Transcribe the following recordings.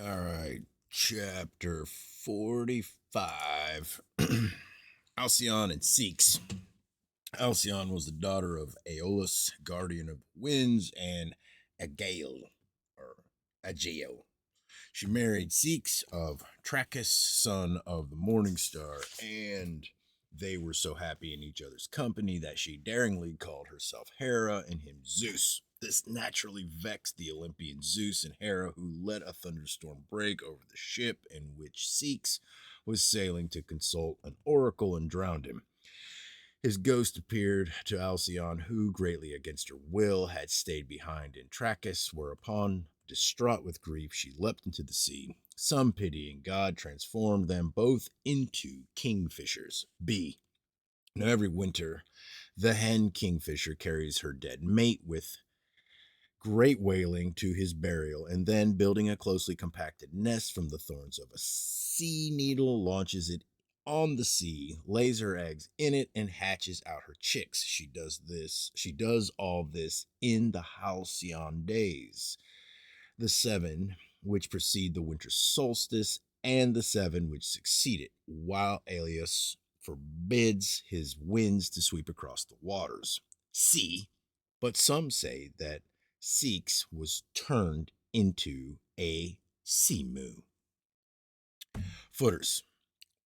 All right, chapter 45. Alcyone and Seeks. Alcyone was the daughter of Aeolus, guardian of the winds, and Agael, or Ageo. She married Seeks of Trachis, son of the morning star, and they were so happy in each other's company that she daringly called herself Hera and him Zeus. This naturally vexed the Olympian Zeus and Hera, who let a thunderstorm break over the ship in which Seeks was sailing to consult an oracle and drowned him. His ghost appeared to Alcyone, who, greatly against her will, had stayed behind in Trachis, whereupon, distraught with grief, she leapt into the sea. Some pitying God transformed them both into kingfishers. B. Now, every winter, the hen kingfisher carries her dead mate with great wailing to his burial, and then, building a closely compacted nest from the thorns of a sea needle, launches it on the sea, lays her eggs in it, and hatches out her chicks. She does all this in the halcyon days, the seven which precede the winter solstice, and the seven which succeed it, while Aeolus forbids his winds to sweep across the waters. C. But some say that Seeks was turned into a sea moo. Footers.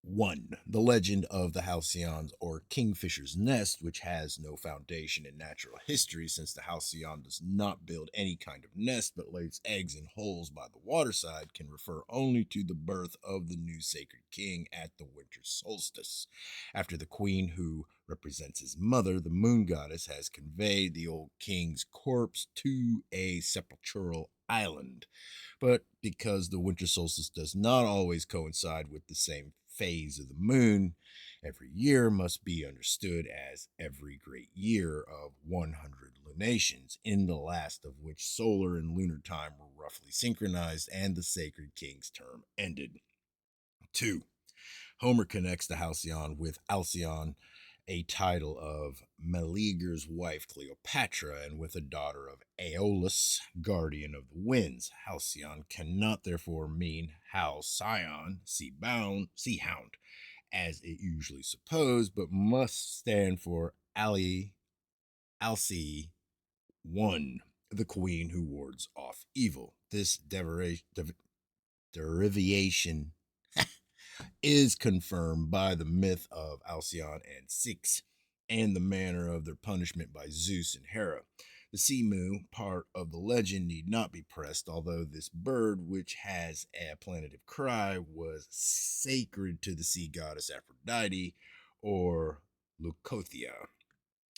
1. The legend of the Halcyons or Kingfisher's Nest, which has no foundation in natural history since the Halcyon does not build any kind of nest but lays eggs in holes by the waterside, can refer only to the birth of the new sacred king at the winter solstice, after the queen who represents his mother, the moon goddess, has conveyed the old king's corpse to a sepulchral island. But because the winter solstice does not always coincide with the same phase of the moon, every year must be understood as every great year of 100 lunations, in the last of which solar and lunar time were roughly synchronized and the sacred king's term ended. 2. Homer connects the Halcyon with Alcyone, a title of Meleager's wife Cleopatra, and with a daughter of Aeolus, guardian of the winds. Halcyon cannot therefore mean Halcyon, sea hound, as it usually supposed, but must stand for Alcee one, the queen who wards off evil. This derivation is confirmed by the myth of Alcyone and Six and the manner of their punishment by Zeus and Hera. The sea moo, part of the legend, need not be pressed, although this bird, which has a plaintive cry, was sacred to the sea goddess Aphrodite or Leucothea.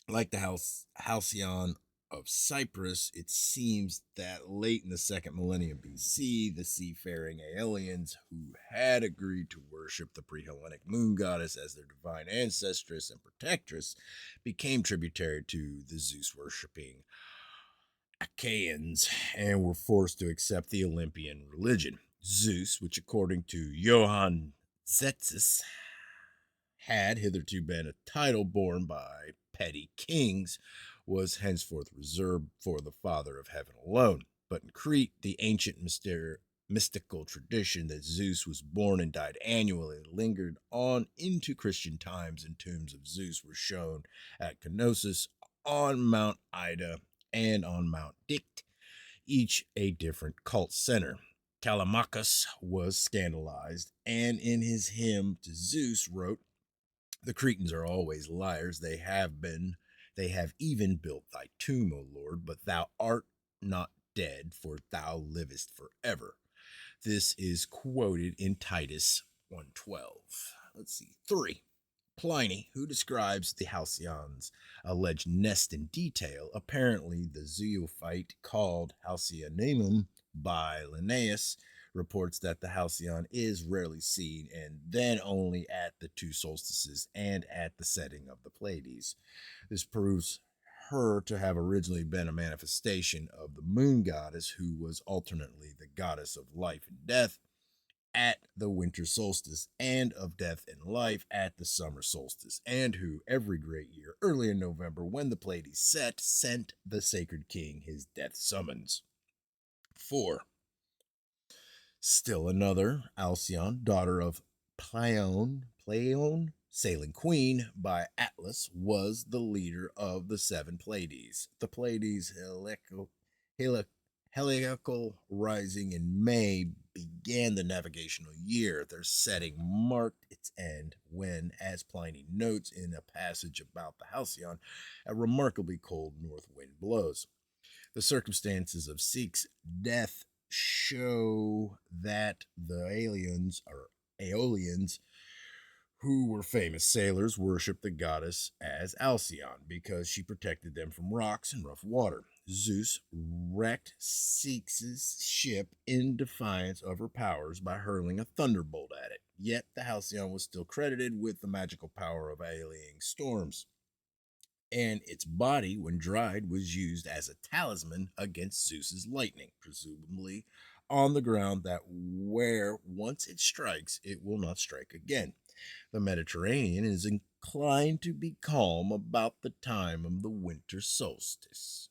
Like the Halcyon of Cyprus, it seems that late in the second millennium BC, the seafaring Aeolians, who had agreed to worship the pre Hellenic moon goddess as their divine ancestress and protectress, became tributary to the Zeus worshipping Achaeans and were forced to accept the Olympian religion. Zeus, which according to Johann Tzetzes had hitherto been a title borne by petty kings, was henceforth reserved for the Father of Heaven alone. But in Crete, the ancient mystical tradition that Zeus was born and died annually lingered on into Christian times, and tombs of Zeus were shown at Knossos, on Mount Ida, and on Mount Dicte, each a different cult center. Callimachus was scandalized, and in his hymn to Zeus wrote, "The Cretans are always liars. They have been. They have even built thy tomb, O Lord, but thou art not dead, for thou livest forever." This is quoted in Titus 1:12. Let's see. 3. Pliny, who describes the Halcyons' alleged nest in detail, apparently the zoophyte called Halcyonemum by Linnaeus, reports that the halcyon is rarely seen, and then only at the two solstices and at the setting of the Pleiades. This proves her to have originally been a manifestation of the moon goddess, who was alternately the goddess of life and death at the winter solstice and of death and life at the summer solstice, and who every great year, early in November, when the Pleiades set, sent the sacred king his death summons. 4. Still another, Alcyone, daughter of Pleione, sailing queen by Atlas, was the leader of the seven Pleiades. The Pleiades heliacal rising in May began the navigational year. Their setting marked its end when, as Pliny notes in a passage about the Halcyon, a remarkably cold north wind blows. The circumstances of Seek's death show that the Aeolians, who were famous sailors, worshipped the goddess as Alcyone because she protected them from rocks and rough water. Zeus wrecked Seek's ship in defiance of her powers by hurling a thunderbolt at it. Yet the Halcyon was still credited with the magical power of allaying storms, and its body, when dried, was used as a talisman against Zeus's lightning, presumably on the ground that where once it strikes, it will not strike again. The Mediterranean is inclined to be calm about the time of the winter solstice.